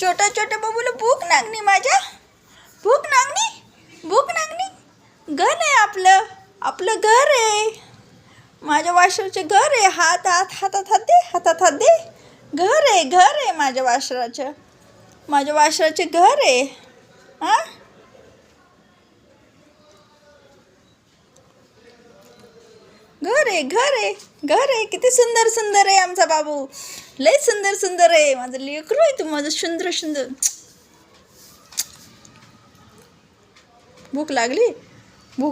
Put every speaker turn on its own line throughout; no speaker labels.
छोटा छोटा बाबूला भूक लागली माझ्या. भूक लागली घर आहे आपलं. आपलं घर आहे. माझ्या वासराचे घर आहे. हातात हात दे. घर आहे माझ्या वासराचं. माझ्या वासराचे घर आहे. हां, घर आहे. किती सुंदर सुंदर आहे आमचा बाबू. लय सुंदर सुंदर आहे माझं लेकरू आहे. तू माझं सुंदर सुंदर. भूक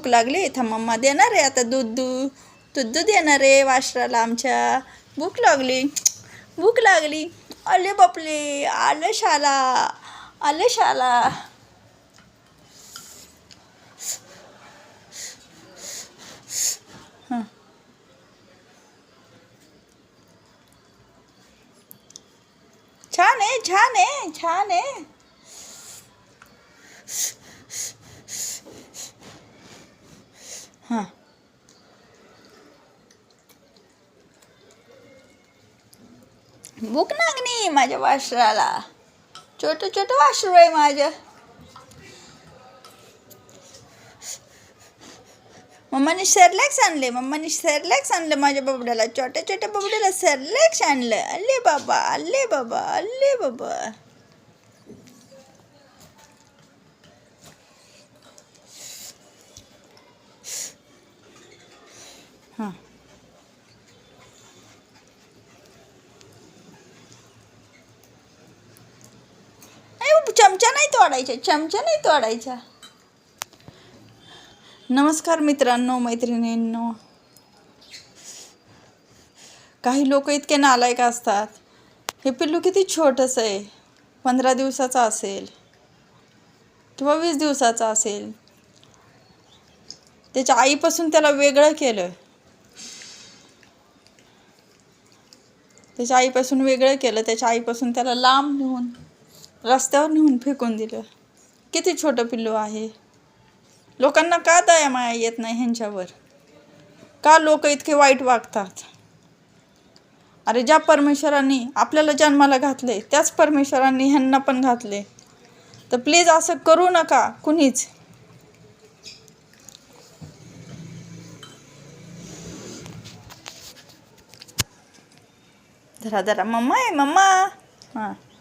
लागली थांब, मम्मा देणार आहे आता दूध देणार आहे वासराला आमच्या. भूक लागली. अले बापले, आलं शाला. हां, छान आहे. हां, भूक लागली माझ्या वासराला. छोटं वासरू आहे माझं. मम्माने सेरलॅक्स आणले माझ्या बबड्याला. छोट्या बबड्याला सेरलॅक्स आणलं. अल्ले बाबा. हां, चमचा नाही तोडायचा. नमस्कार मित्रांनो, मैत्रिणींनो. काही लोक इतके नालायक असतात. हे पिल्लू किती छोटंसं आहे. 15 दिवसाचा असेल किंवा 20 दिवसाचा असेल. त्याच्या आईपासून त्याला वेगळं केलं. त्याच्या आईपासून त्याला लांब नेऊन रस्त्यावर नेऊन फेकून दिलं. किती छोटं पिल्लू आहे. लोकांना का दया माया येत नाही ह्यांच्यावर? का लोक इतके वाईट वागतात? अरे, ज्या परमेश्वरांनी आपल्याला जन्माला घातले त्याच परमेश्वरांनी ह्यांना पण घातले. तर प्लीज असं करू नका कुणीच. धरा मम्मा आहे. हां,